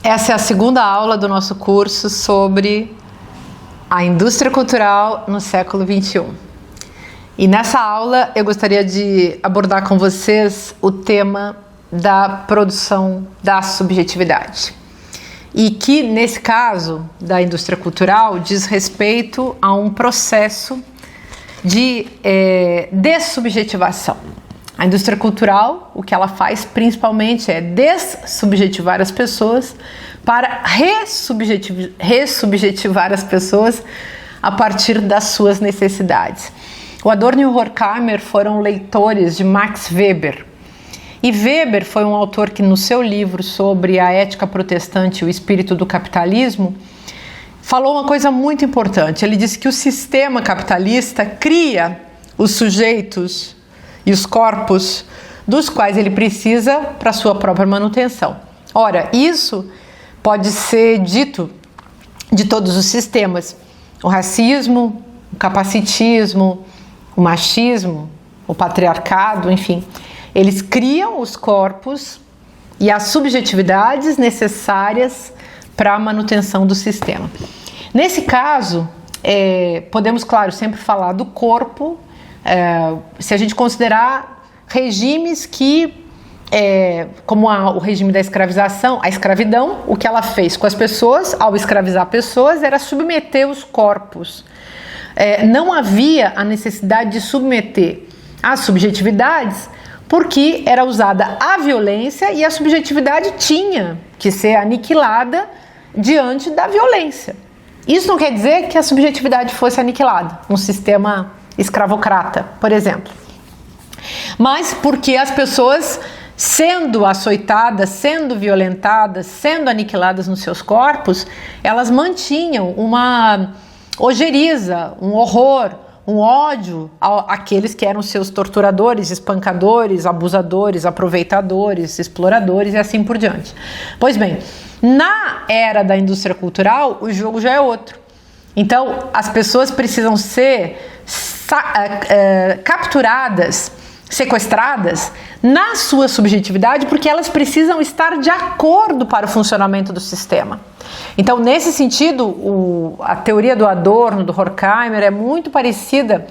Essa é a segunda aula do nosso curso sobre a indústria cultural no século XXI. E nessa aula eu gostaria de abordar com vocês o tema da produção da subjetividade. E que, nesse caso da indústria cultural, diz respeito a um processo de dessubjetivação. A indústria cultural, o que ela faz principalmente é dessubjetivar as pessoas para ressubjetivar as pessoas a partir das suas necessidades. O Adorno e o Horkheimer foram leitores de Max Weber. E Weber foi um autor que, no seu livro sobre a ética protestante e o espírito do capitalismo, falou uma coisa muito importante. Ele disse que o sistema capitalista cria os sujeitos e os corpos dos quais ele precisa para sua própria manutenção. Ora, isso pode ser dito de todos os sistemas. O racismo, o capacitismo, o machismo, o patriarcado, enfim. Eles criam os corpos e as subjetividades necessárias para a manutenção do sistema. Nesse caso, podemos, claro, sempre falar do corpo, se a gente considerar regimes que, como o regime da escravização, a escravidão, o que ela fez com as pessoas, ao escravizar pessoas, era submeter os corpos. Não havia a necessidade de submeter as subjetividades, porque era usada a violência e a subjetividade tinha que ser aniquilada diante da violência. Isso não quer dizer que a subjetividade fosse aniquilada, um sistema escravocrata, por exemplo. Mas porque as pessoas, sendo açoitadas, sendo violentadas, sendo aniquiladas nos seus corpos, elas mantinham uma ojeriza, um horror, um ódio àqueles que eram seus torturadores, espancadores, abusadores, aproveitadores, exploradores e assim por diante. Pois bem, na era da indústria cultural, o jogo já é outro. Então, as pessoas precisam ser capturadas, sequestradas na sua subjetividade, porque elas precisam estar de acordo para o funcionamento do sistema. Então, nesse sentido, a teoria do Adorno, do Horkheimer, é muito parecida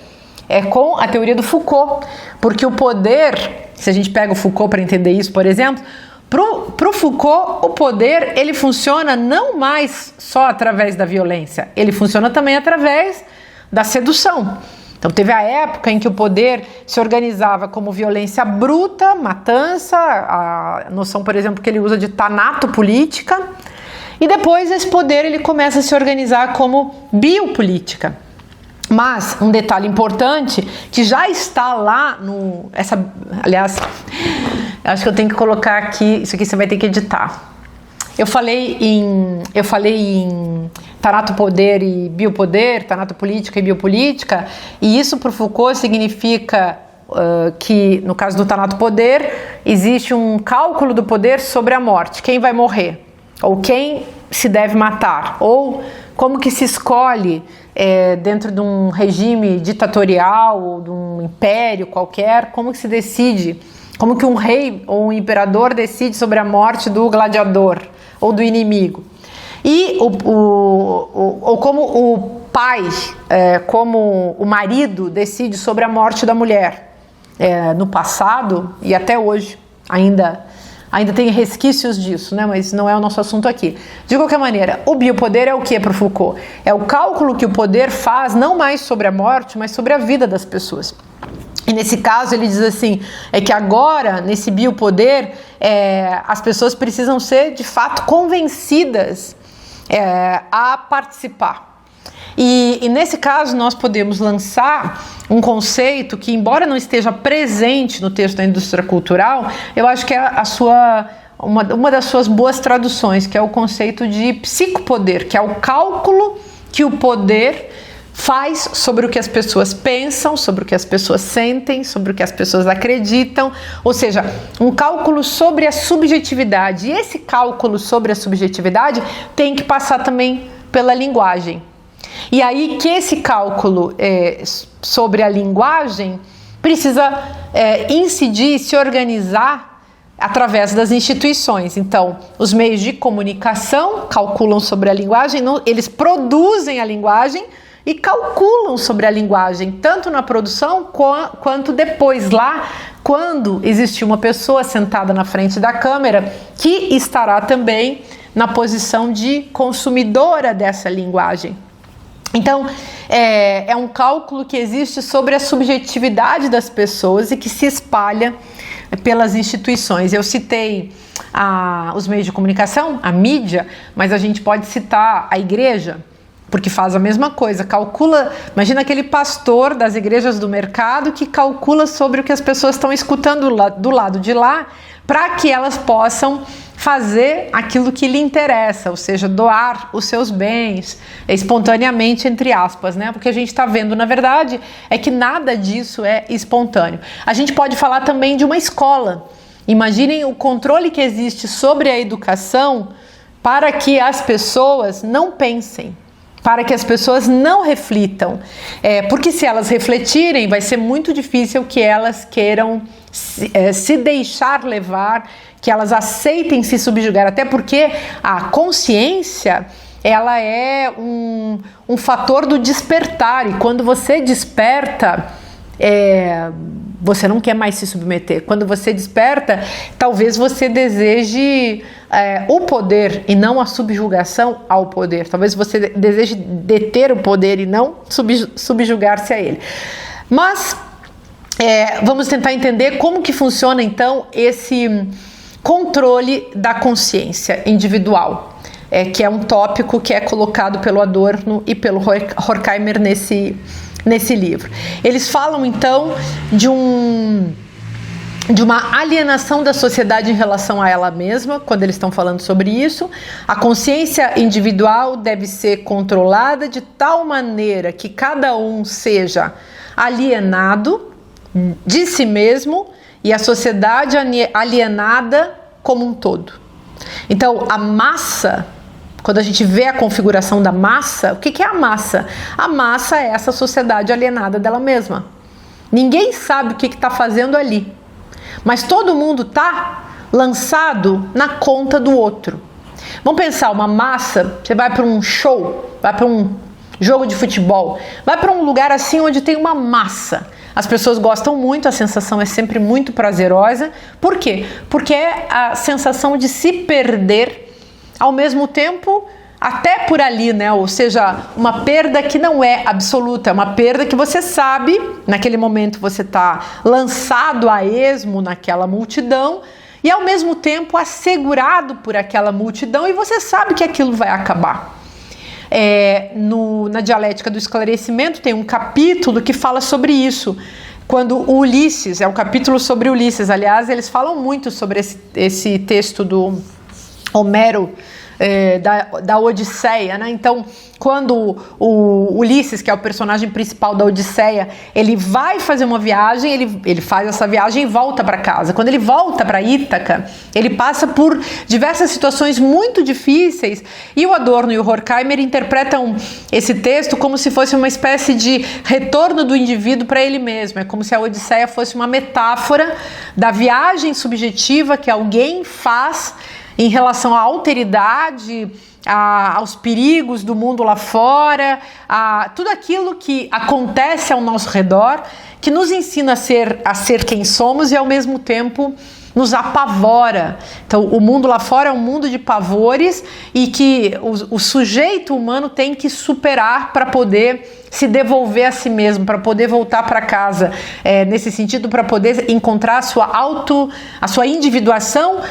com a teoria do Foucault, porque o poder, se a gente pega o Foucault para entender isso, por exemplo, para o Foucault, o poder ele funciona não mais só através da violência, ele funciona também através da sedução. Então teve a época em que o poder se organizava como violência bruta, matança, a noção, por exemplo, que ele usa de tanatopolítica, e depois esse poder ele começa a se organizar como biopolítica. Mas um detalhe importante que já está lá aliás, acho que eu tenho que colocar aqui, isso aqui você vai ter que editar. Eu falei em tanatopoder e biopoder, tanatopolítica e biopolítica, e isso para o Foucault significa que, no caso do tanatopoder, existe um cálculo do poder sobre a morte, quem vai morrer, ou quem se deve matar, ou como que se escolhe dentro de um regime ditatorial, ou de um império qualquer, como que se decide, como que um rei ou um imperador decide sobre a morte do gladiador, ou do inimigo. E ou como o pai, como o marido decide sobre a morte da mulher. No passado e até hoje ainda tem resquícios disso, né? Mas não é o nosso assunto aqui. De qualquer maneira, o biopoder é o que para o Foucault? É o cálculo que o poder faz não mais sobre a morte, mas sobre a vida das pessoas. E nesse caso ele diz assim, que agora, nesse biopoder, as pessoas precisam ser de fato convencidas a participar. E nesse caso nós podemos lançar um conceito que, embora não esteja presente no texto da indústria cultural, eu acho que é uma das suas boas traduções, que é o conceito de psicopoder, que é o cálculo que o poder faz sobre o que as pessoas pensam, sobre o que as pessoas sentem, sobre o que as pessoas acreditam, ou seja, um cálculo sobre a subjetividade. E esse cálculo sobre a subjetividade tem que passar também pela linguagem. E aí que esse cálculo sobre a linguagem precisa incidir, se organizar através das instituições. Então, os meios de comunicação calculam sobre a linguagem, eles produzem a linguagem e calculam sobre a linguagem, tanto na produção quanto depois lá, quando existir uma pessoa sentada na frente da câmera que estará também na posição de consumidora dessa linguagem. Então, é um cálculo que existe sobre a subjetividade das pessoas e que se espalha pelas instituições. Eu citei os meios de comunicação, a mídia, mas a gente pode citar a igreja, porque faz a mesma coisa, calcula, imagina aquele pastor das igrejas do mercado que calcula sobre o que as pessoas estão escutando do lado de lá, para que elas possam fazer aquilo que lhe interessa, ou seja, doar os seus bens espontaneamente, entre aspas, né? Porque a gente está vendo, na verdade, é que nada disso é espontâneo. A gente pode falar também de uma escola. Imaginem o controle que existe sobre a educação para que as pessoas não pensem, para que as pessoas não reflitam, porque se elas refletirem, vai ser muito difícil que elas queiram se deixar levar, que elas aceitem se subjugar, até porque a consciência, ela é um fator do despertar, e quando você desperta, você não quer mais se submeter. Quando você desperta, talvez você deseje o poder e não a subjugação ao poder. Talvez você deseje deter o poder e não subjugar-se a ele. Mas vamos tentar entender como que funciona então esse controle da consciência individual, que é um tópico que é colocado pelo Adorno e pelo Horkheimer nesse livro. Eles falam então de uma alienação da sociedade em relação a ela mesma, quando eles estão falando sobre isso. A consciência individual deve ser controlada de tal maneira que cada um seja alienado de si mesmo e a sociedade alienada como um todo. Então, a massa, quando a gente vê a configuração da massa, o que é a massa? A massa é essa sociedade alienada dela mesma. Ninguém sabe o que está fazendo ali, mas todo mundo está lançado na conta do outro. Vamos pensar, uma massa, você vai para um show, vai para um jogo de futebol, vai para um lugar assim onde tem uma massa. As pessoas gostam muito, a sensação é sempre muito prazerosa. Por quê? Porque é a sensação de se perder, ao mesmo tempo, até por ali, né? Ou seja, uma perda que não é absoluta, é uma perda que você sabe, naquele momento você está lançado a esmo naquela multidão e ao mesmo tempo assegurado por aquela multidão e você sabe que aquilo vai acabar. Na Dialética do Esclarecimento tem um capítulo que fala sobre isso. Quando o Ulisses, é um capítulo sobre Ulisses, aliás, eles falam muito sobre esse texto do Homero, da Odisseia, né? Então, quando o Ulisses, que é o personagem principal da Odisseia, ele vai fazer uma viagem, ele faz essa viagem e volta para casa. Quando ele volta para Ítaca, ele passa por diversas situações muito difíceis e o Adorno e o Horkheimer interpretam esse texto como se fosse uma espécie de retorno do indivíduo para ele mesmo. É como se a Odisseia fosse uma metáfora da viagem subjetiva que alguém faz em relação à alteridade, aos perigos do mundo lá fora, a tudo aquilo que acontece ao nosso redor, que nos ensina a ser quem somos e ao mesmo tempo nos apavora. Então, o mundo lá fora é um mundo de pavores e que o sujeito humano tem que superar para poder se devolver a si mesmo, para poder voltar para casa, nesse sentido, para poder encontrar a sua individuação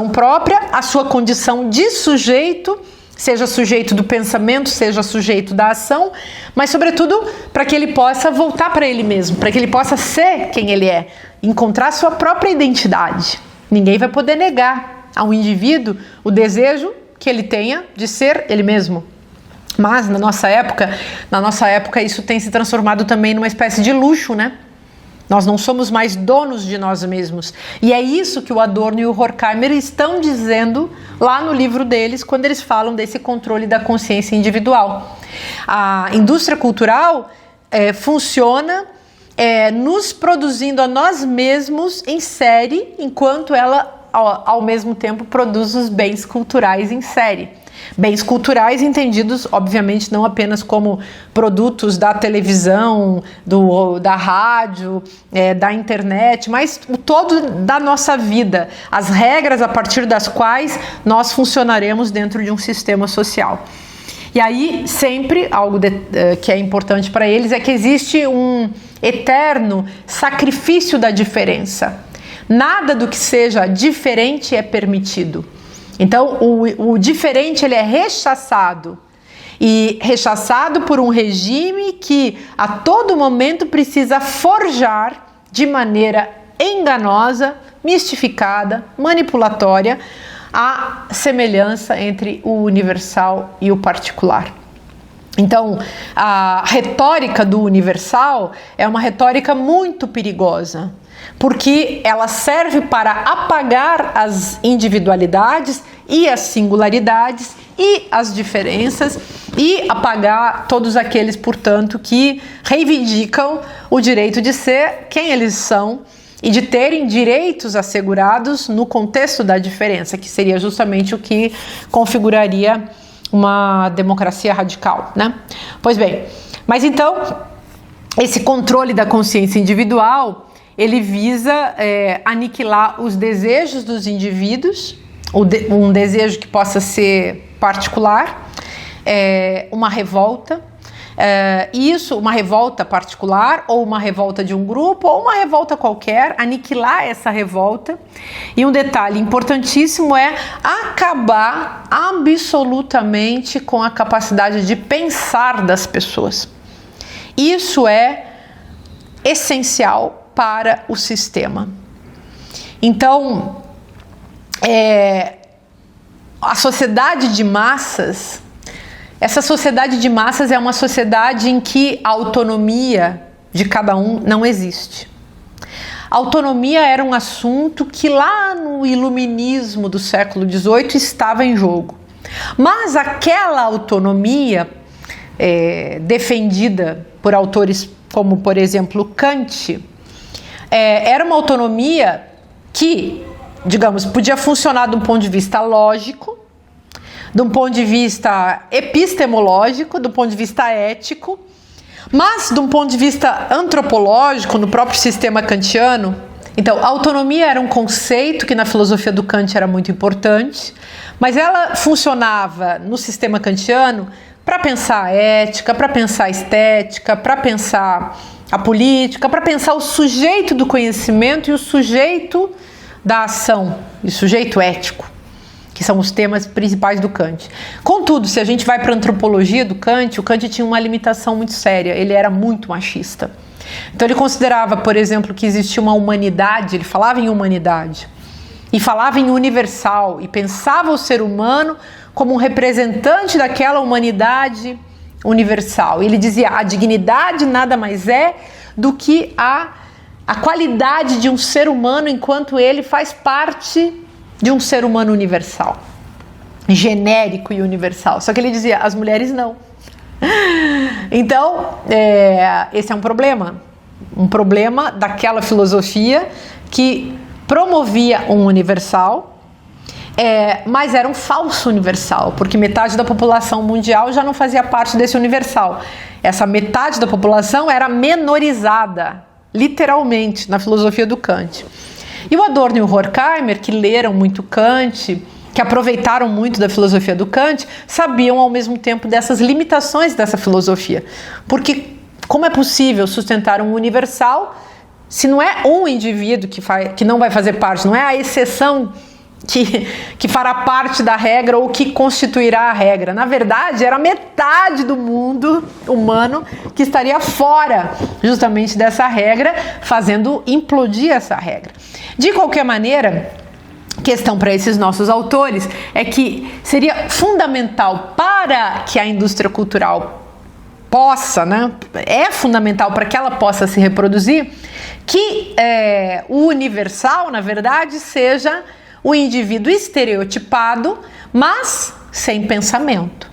própria, a sua condição de sujeito, seja sujeito do pensamento, seja sujeito da ação, mas sobretudo para que ele possa voltar para ele mesmo, para que ele possa ser quem ele é, encontrar sua própria identidade. Ninguém vai poder negar ao indivíduo o desejo que ele tenha de ser ele mesmo. Mas na nossa época isso tem se transformado também numa espécie de luxo, né? Nós não somos mais donos de nós mesmos. E é isso que o Adorno e o Horkheimer estão dizendo lá no livro deles, quando eles falam desse controle da consciência individual. A indústria cultural funciona nos produzindo a nós mesmos em série, enquanto ela, ao mesmo tempo, produz os bens culturais em série. Bens culturais entendidos, obviamente, não apenas como produtos da televisão, da rádio, da internet, mas o todo da nossa vida, as regras a partir das quais nós funcionaremos dentro de um sistema social. E aí, sempre, algo que é importante para eles é que existe um eterno sacrifício da diferença. Nada do que seja diferente é permitido. Então, o diferente ele é rechaçado. E rechaçado por um regime que a todo momento precisa forjar de maneira enganosa, mistificada, manipulatória, a semelhança entre o universal e o particular. Então, a retórica do universal é uma retórica muito perigosa, porque ela serve para apagar as individualidades e as singularidades e as diferenças e apagar todos aqueles, portanto, que reivindicam o direito de ser quem eles são e de terem direitos assegurados no contexto da diferença, que seria justamente o que configuraria uma democracia radical, né? Pois bem, mas então, esse controle da consciência individual, ele visa aniquilar os desejos dos indivíduos, um desejo que possa ser particular, uma revolta, uma revolta particular, ou uma revolta de um grupo, ou uma revolta qualquer, aniquilar essa revolta. E um detalhe importantíssimo é acabar absolutamente com a capacidade de pensar das pessoas. Isso é essencial para o sistema. Então, a sociedade de massas, essa sociedade de massas é uma sociedade em que a autonomia de cada um não existe. A autonomia era um assunto que lá no iluminismo do século XVIII estava em jogo. Mas aquela autonomia defendida por autores como, por exemplo, Kant, era uma autonomia que, digamos, podia funcionar de um ponto de vista lógico, de um ponto de vista epistemológico, do ponto de vista ético, mas de um ponto de vista antropológico, no próprio sistema kantiano. Então, a autonomia era um conceito que na filosofia do Kant era muito importante, mas ela funcionava no sistema kantiano para pensar a ética, para pensar a estética, para pensar a política, para pensar o sujeito do conhecimento e o sujeito da ação, e o sujeito ético, que são os temas principais do Kant. Contudo, se a gente vai para a antropologia do Kant, o Kant tinha uma limitação muito séria, ele era muito machista. Então ele considerava, por exemplo, que existia uma humanidade, ele falava em humanidade, e falava em universal, e pensava o ser humano como um representante daquela humanidade universal. Ele dizia, a dignidade nada mais é do que a qualidade de um ser humano enquanto ele faz parte de um ser humano universal, genérico e universal. Só que ele dizia, as mulheres não. Então, esse é um problema daquela filosofia que promovia um universal, mas era um falso universal, porque metade da população mundial já não fazia parte desse universal. Essa metade da população era menorizada, literalmente, na filosofia do Kant. E o Adorno e o Horkheimer, que leram muito Kant, que aproveitaram muito da filosofia do Kant, sabiam ao mesmo tempo dessas limitações dessa filosofia. Porque como é possível sustentar um universal se não é um indivíduo que não vai fazer parte, não é a exceção que fará parte da regra ou que constituirá a regra. Na verdade, era metade do mundo humano que estaria fora justamente dessa regra, fazendo implodir essa regra. De qualquer maneira, questão para esses nossos autores é que seria fundamental para que a indústria cultural possa, é fundamental para que ela possa se reproduzir, que o universal, na verdade, seja o indivíduo estereotipado, mas sem pensamento.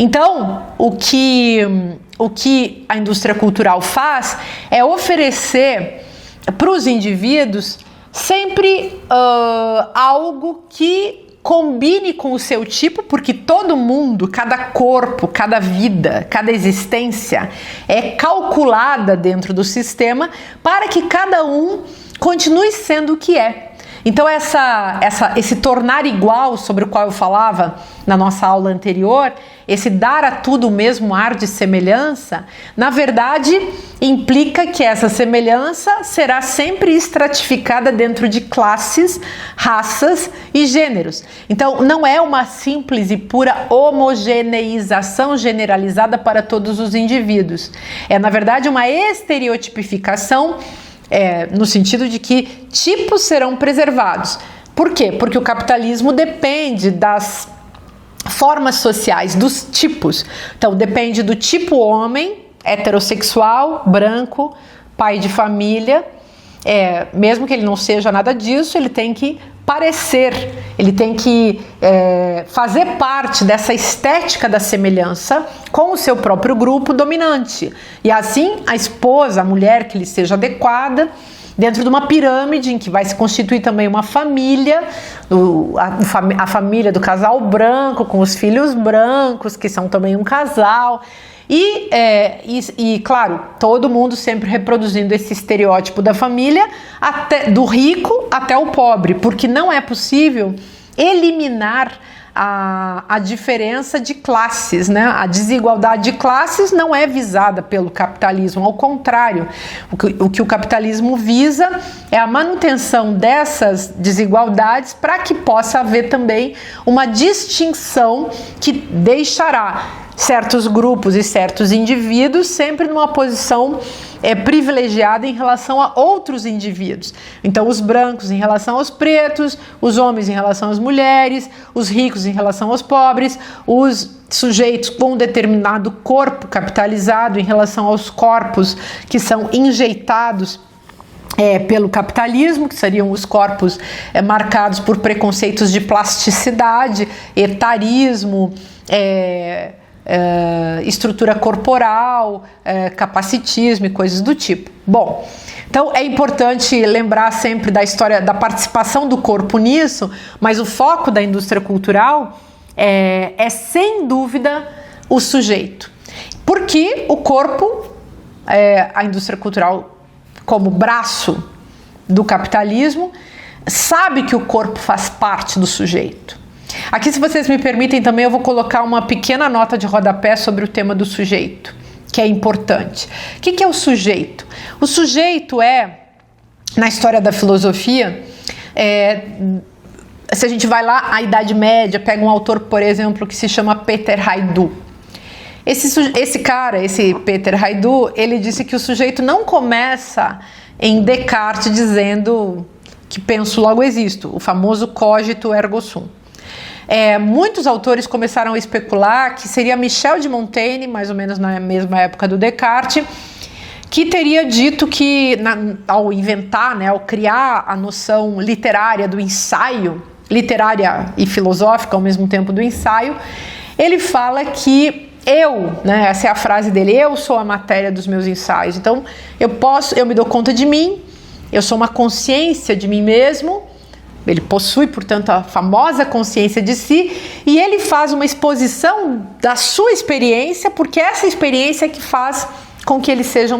Então, o que a indústria cultural faz é oferecer para os indivíduos sempre algo que combine com o seu tipo, porque todo mundo, cada corpo, cada vida, cada existência é calculada dentro do sistema para que cada um continue sendo o que é. Então esse tornar igual, sobre o qual eu falava na nossa aula anterior, esse dar a tudo o mesmo ar de semelhança, na verdade implica que essa semelhança será sempre estratificada dentro de classes, raças e gêneros. Então não é uma simples e pura homogeneização generalizada para todos os indivíduos. É na verdade uma estereotipificação, no sentido de que tipos serão preservados. Por quê? Porque o capitalismo depende das formas sociais, dos tipos. Então, depende do tipo homem, heterossexual, branco, pai de família. Mesmo que ele não seja nada disso, ele tem que parecer, ele tem que fazer parte dessa estética da semelhança com o seu próprio grupo dominante. E assim, a esposa, a mulher que lhe seja adequada, dentro de uma pirâmide em que vai se constituir também uma família, a família do casal branco, com os filhos brancos, que são também um casal. E claro, todo mundo sempre reproduzindo esse estereótipo da família, do rico até o pobre, porque não é possível eliminar a diferença de classes, né? A desigualdade de classes não é visada pelo capitalismo, ao contrário, o que o capitalismo visa é a manutenção dessas desigualdades para que possa haver também uma distinção que deixará certos grupos e certos indivíduos sempre numa posição privilegiada em relação a outros indivíduos. Então, os brancos em relação aos pretos, os homens em relação às mulheres, os ricos em relação aos pobres, os sujeitos com um determinado corpo capitalizado em relação aos corpos que são enjeitados pelo capitalismo, que seriam os corpos marcados por preconceitos de plasticidade, etarismo, estrutura corporal, capacitismo e coisas do tipo. Bom, então é importante lembrar sempre da história da participação do corpo nisso, mas o foco da indústria cultural é sem dúvida o sujeito. Porque o corpo, a indústria cultural como braço do capitalismo, sabe que o corpo faz parte do sujeito. Aqui, se vocês me permitem, também eu vou colocar uma pequena nota de rodapé sobre o tema do sujeito, que é importante. O que é o sujeito? O sujeito na história da filosofia, se a gente vai lá à Idade Média, pega um autor, por exemplo, que se chama Peter Haidu. Esse cara, esse Peter Haidu, ele disse que o sujeito não começa em Descartes dizendo que penso, logo existo, o famoso cogito ergo sum. Muitos autores começaram a especular que seria Michel de Montaigne, mais ou menos na mesma época do Descartes, que teria dito que, ao inventar, ao criar a noção literária do ensaio, literária e filosófica ao mesmo tempo do ensaio, ele fala que essa é a frase dele, eu sou a matéria dos meus ensaios. Então, eu me dou conta de mim, eu sou uma consciência de mim mesmo. Ele possui, portanto, a famosa consciência de si, e ele faz uma exposição da sua experiência, porque essa experiência é que faz com que ele seja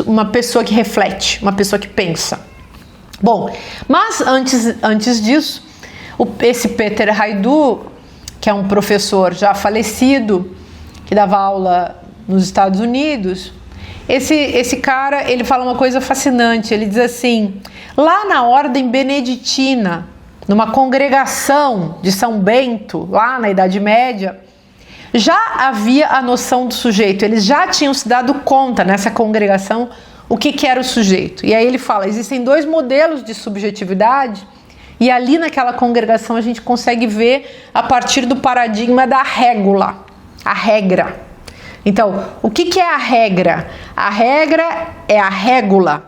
uma pessoa que reflete, uma pessoa que pensa. Bom, mas antes disso, esse Peter Haidu, que é um professor já falecido, que dava aula nos Estados Unidos, esse cara, ele fala uma coisa fascinante, ele diz assim: lá na ordem beneditina, numa congregação de São Bento, lá na Idade Média, já havia a noção do sujeito, eles já tinham se dado conta nessa congregação o que era o sujeito. E aí ele fala, existem dois modelos de subjetividade, e ali naquela congregação a gente consegue ver a partir do paradigma da régula, a regra. Então, o que é a regra? A regra é a régula,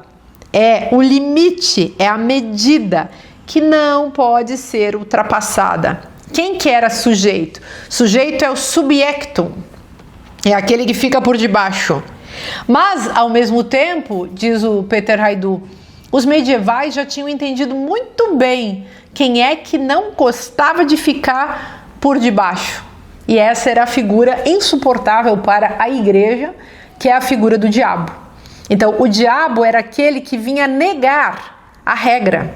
é o limite, é a medida que não pode ser ultrapassada. Quem que era sujeito? Sujeito é o subjectum, é aquele que fica por debaixo. Mas, ao mesmo tempo, diz o Peter Hajdu, os medievais já tinham entendido muito bem quem é que não gostava de ficar por debaixo. E essa era a figura insuportável para a igreja, que é a figura do diabo. Então, o diabo era aquele que vinha negar a regra.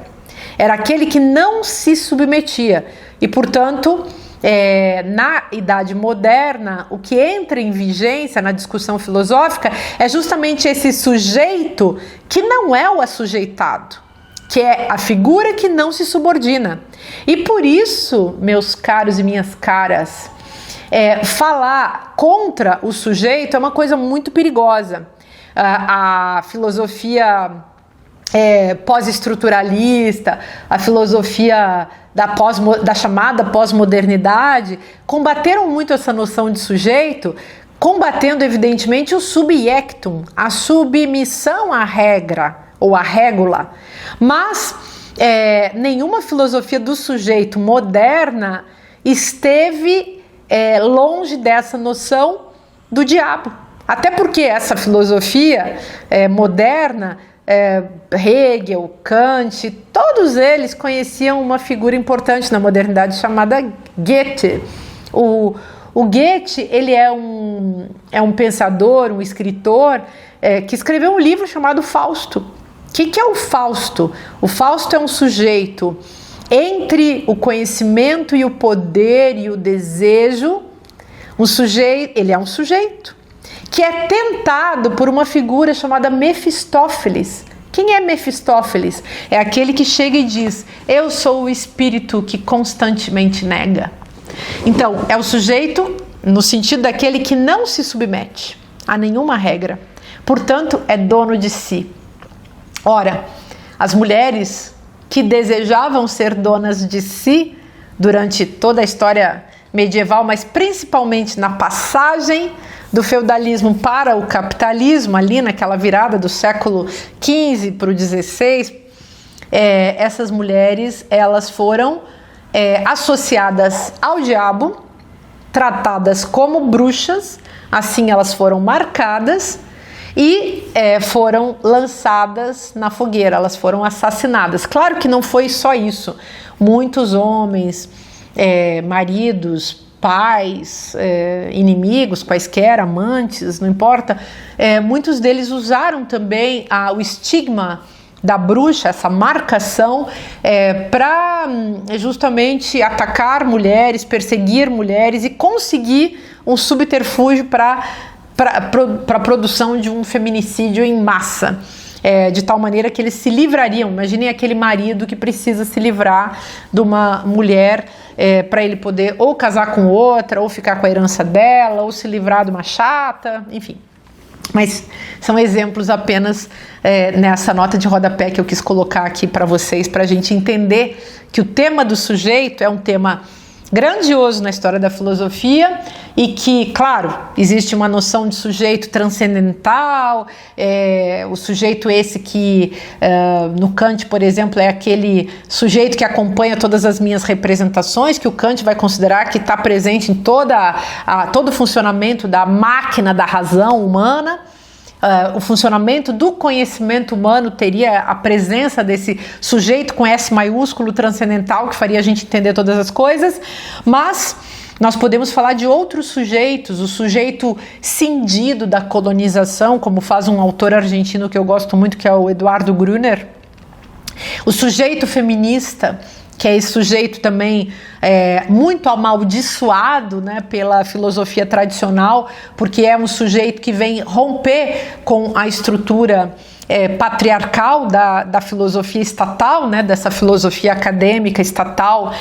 Era aquele que não se submetia. E, portanto, na Idade Moderna, o que entra em vigência na discussão filosófica é justamente esse sujeito que não é o assujeitado, que é a figura que não se subordina. E por isso, meus caros e minhas caras, falar contra o sujeito é uma coisa muito perigosa. A filosofia pós-estruturalista, a filosofia da chamada pós-modernidade, combateram muito essa noção de sujeito, combatendo evidentemente o subjectum, a submissão à regra ou à régula. Mas nenhuma filosofia do sujeito moderna esteve longe dessa noção do diabo. Até porque essa filosofia moderna, Hegel, Kant, todos eles conheciam uma figura importante na modernidade chamada Goethe. O Goethe, ele é um pensador, um escritor que escreveu um livro chamado Fausto. O que é o Fausto? O Fausto é um sujeito entre o conhecimento e o poder e o desejo. Ele é um sujeito que é tentado por uma figura chamada Mefistófeles. Quem é Mefistófeles? É aquele que chega e diz: eu sou o espírito que constantemente nega. Então, é o sujeito no sentido daquele que não se submete a nenhuma regra. Portanto, é dono de si. Ora, as mulheres que desejavam ser donas de si durante toda a história medieval, mas principalmente na passagem do feudalismo para o capitalismo, ali naquela virada do século XV para o XVI, essas mulheres, elas foram associadas ao diabo, tratadas como bruxas, assim elas foram marcadas e foram lançadas na fogueira, elas foram assassinadas. Claro que não foi só isso, muitos homens, maridos, pais, inimigos, quaisquer, amantes, não importa, muitos deles usaram também o estigma da bruxa, essa marcação, para justamente atacar mulheres, perseguir mulheres e conseguir um subterfúgio para a produção de um feminicídio em massa. De tal maneira que eles se livrariam. Imaginem aquele marido que precisa se livrar de uma mulher para ele poder ou casar com outra, ou ficar com a herança dela, ou se livrar de uma chata, enfim. Mas são exemplos apenas nessa nota de rodapé que eu quis colocar aqui para vocês, para a gente entender que o tema do sujeito é um tema grandioso na história da filosofia e que, claro, existe uma noção de sujeito transcendental, o sujeito esse que, no Kant, por exemplo, é aquele sujeito que acompanha todas as minhas representações, que o Kant vai considerar que está presente em todo o funcionamento da máquina da razão humana. O funcionamento do conhecimento humano teria a presença desse sujeito com S maiúsculo transcendental que faria a gente entender todas as coisas, mas nós podemos falar de outros sujeitos, o sujeito cindido da colonização, como faz um autor argentino que eu gosto muito, que é o Eduardo Gruner, o sujeito feminista, que é esse sujeito também muito amaldiçoado, né, pela filosofia tradicional, porque é um sujeito que vem romper com a estrutura patriarcal da filosofia estatal, né, dessa filosofia acadêmica estatal,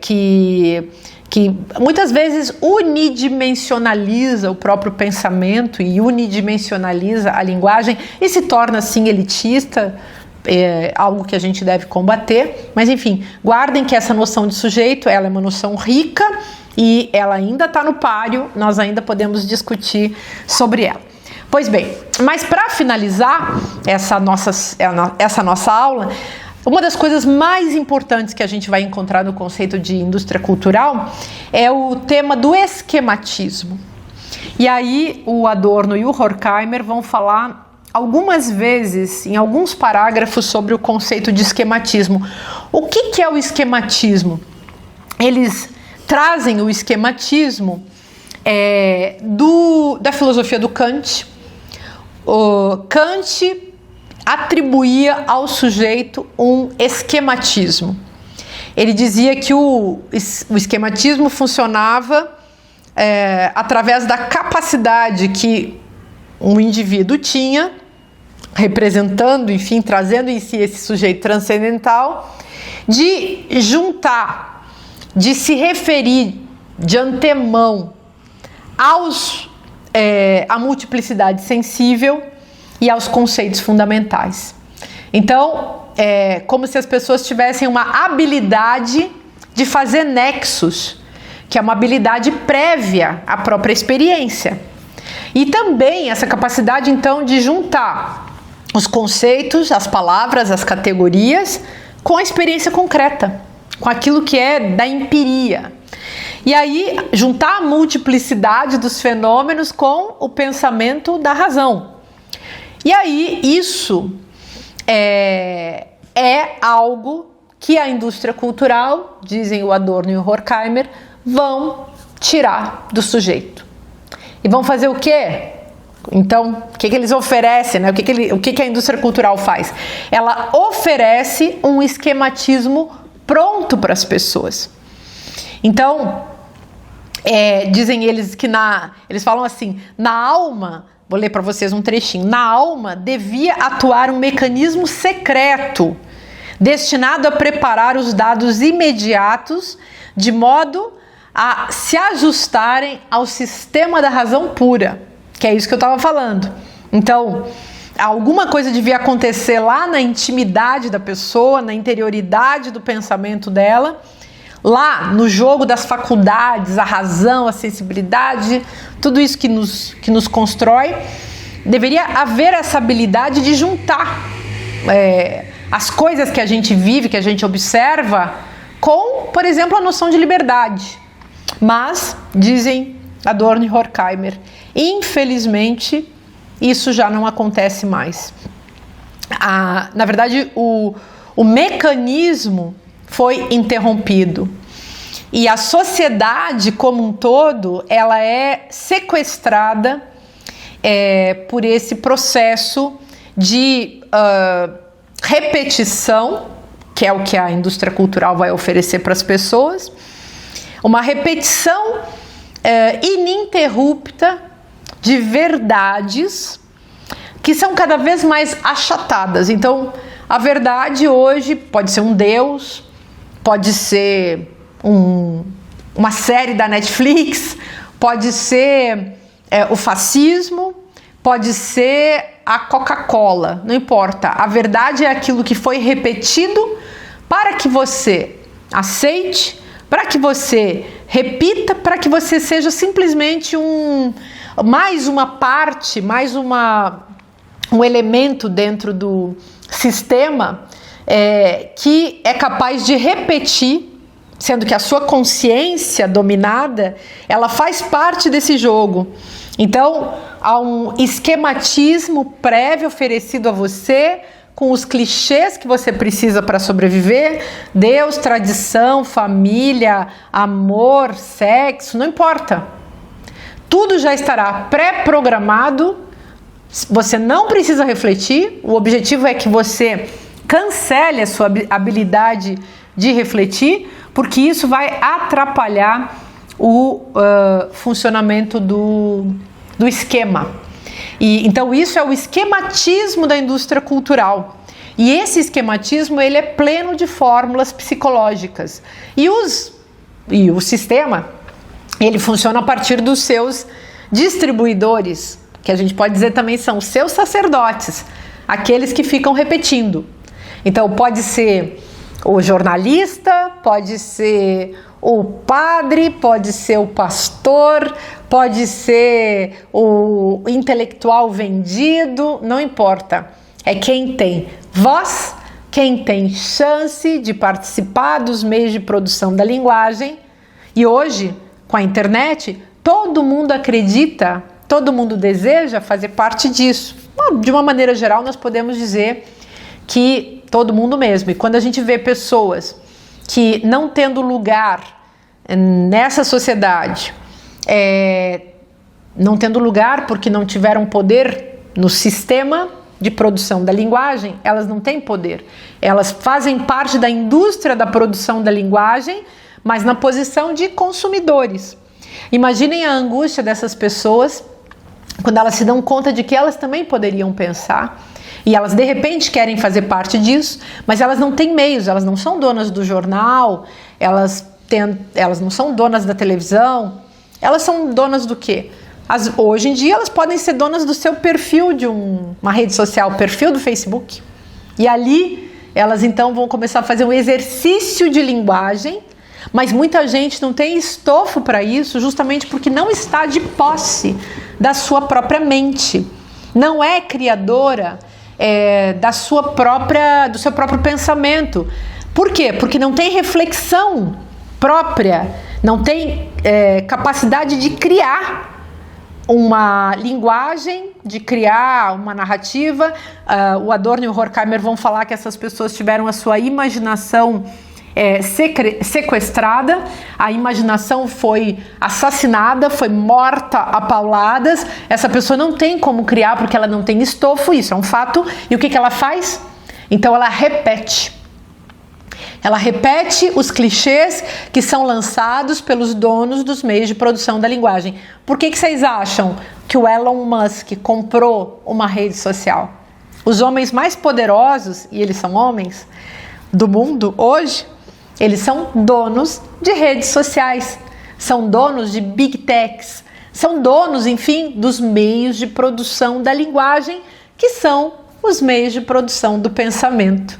que muitas vezes unidimensionaliza o próprio pensamento e unidimensionaliza a linguagem e se torna assim elitista, algo que a gente deve combater. Mas enfim, guardem que essa noção de sujeito, ela é uma noção rica e ela ainda está no páreo, nós ainda podemos discutir sobre ela. Pois bem, mas para finalizar essa nossa aula, uma das coisas mais importantes que a gente vai encontrar no conceito de indústria cultural é o tema do esquematismo. E aí o Adorno e o Horkheimer vão falar algumas vezes, em alguns parágrafos, sobre o conceito de esquematismo. O que é o esquematismo? Eles trazem o esquematismo da filosofia do Kant. O Kant atribuía ao sujeito um esquematismo. Ele dizia que o esquematismo funcionava através da capacidade que um indivíduo tinha, representando, enfim, trazendo em si esse sujeito transcendental, de juntar, de se referir de antemão à multiplicidade sensível e aos conceitos fundamentais. Então, é como se as pessoas tivessem uma habilidade de fazer nexos, que é uma habilidade prévia à própria experiência. E também essa capacidade, então, de juntar os conceitos, as palavras, as categorias com a experiência concreta, com aquilo que é da empiria. E aí, juntar a multiplicidade dos fenômenos com o pensamento da razão. E aí, isso é algo que a indústria cultural, dizem o Adorno e o Horkheimer, vão tirar do sujeito. E vão fazer o quê? Então, o que eles oferecem, né? O que a indústria cultural faz? Ela oferece um esquematismo pronto para as pessoas. Então, dizem eles que eles falam assim, na alma, vou ler para vocês um trechinho, na alma devia atuar um mecanismo secreto, destinado a preparar os dados imediatos, de modo a se ajustarem ao sistema da razão pura, que é isso que eu estava falando. Então, alguma coisa devia acontecer lá na intimidade da pessoa, na interioridade do pensamento dela, lá no jogo das faculdades, a razão, a sensibilidade, tudo isso que nos constrói, deveria haver essa habilidade de juntar as coisas que a gente vive, que a gente observa, com, por exemplo, a noção de liberdade. Mas, dizem Adorno e Horkheimer, infelizmente, isso já não acontece mais. Na verdade, o mecanismo foi interrompido. E a sociedade como um todo, ela é sequestrada por esse processo de repetição, que é o que a indústria cultural vai oferecer para as pessoas, uma repetição ininterrupta de verdades que são cada vez mais achatadas. Então, a verdade hoje pode ser um Deus, pode ser uma série da Netflix, pode ser o fascismo, pode ser a Coca-Cola, não importa. A verdade é aquilo que foi repetido para que você aceite, para que você repita, para que você seja simplesmente mais uma parte, mais um elemento dentro do sistema que é capaz de repetir, sendo que a sua consciência dominada, ela faz parte desse jogo. Então, há um esquematismo prévio oferecido a você, com os clichês que você precisa para sobreviver, Deus, tradição, família, amor, sexo, não importa. Tudo já estará pré-programado, você não precisa refletir, o objetivo é que você cancele a sua habilidade de refletir, porque isso vai atrapalhar o funcionamento do esquema. Então isso é o esquematismo da indústria cultural. E esse esquematismo ele é pleno de fórmulas psicológicas. E o sistema ele funciona a partir dos seus distribuidores, que a gente pode dizer também são os seus sacerdotes, aqueles que ficam repetindo. Então pode ser o jornalista, pode ser o padre, pode ser o pastor, pode ser o intelectual vendido, não importa. É quem tem voz, quem tem chance de participar dos meios de produção da linguagem. E hoje, com a internet, todo mundo acredita, todo mundo deseja fazer parte disso. De uma maneira geral, nós podemos dizer que todo mundo mesmo. E quando a gente vê pessoas que, não tendo lugar nessa sociedade, não tendo lugar porque não tiveram poder no sistema de produção da linguagem, elas não têm poder. Elas fazem parte da indústria da produção da linguagem, mas na posição de consumidores. Imaginem a angústia dessas pessoas quando elas se dão conta de que elas também poderiam pensar e elas de repente querem fazer parte disso, mas elas não têm meios, elas não são donas do jornal, elas não são donas da televisão, elas são donas do quê? Hoje em dia elas podem ser donas do seu perfil de uma rede social, perfil do Facebook, e ali elas então vão começar a fazer um exercício de linguagem, mas muita gente não tem estofo para isso, justamente porque não está de posse da sua própria mente, não é criadora do seu próprio pensamento. Por quê? Porque não tem reflexão própria, não tem capacidade de criar uma linguagem, de criar uma narrativa. O Adorno e o Horkheimer vão falar que essas pessoas tiveram a sua imaginação sequestrada, a imaginação foi assassinada, foi morta a pauladas. Essa pessoa não tem como criar porque ela não tem estofo, isso é um fato. E o que ela faz? Então ela repete. Ela repete os clichês que são lançados pelos donos dos meios de produção da linguagem. Por que vocês acham que o Elon Musk comprou uma rede social? Os homens mais poderosos, e eles são homens, do mundo hoje, eles são donos de redes sociais, são donos de big techs, são donos, enfim, dos meios de produção da linguagem, que são os meios de produção do pensamento.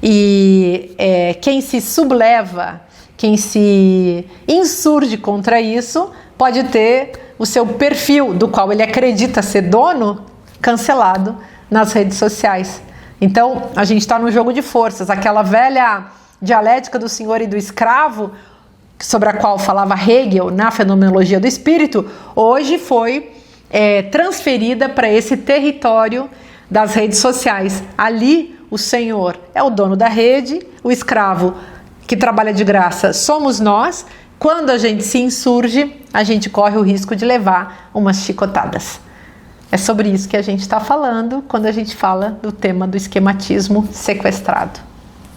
E quem se subleva, quem se insurge contra isso, pode ter o seu perfil, do qual ele acredita ser dono, cancelado nas redes sociais. Então, a gente está no jogo de forças, aquela velha dialética do senhor e do escravo, sobre a qual falava Hegel na Fenomenologia do Espírito, hoje foi transferida para esse território das redes sociais. Ali, o senhor é o dono da rede, o escravo que trabalha de graça somos nós. Quando a gente se insurge, a gente corre o risco de levar umas chicotadas. É sobre isso que a gente está falando quando a gente fala do tema do esquematismo sequestrado.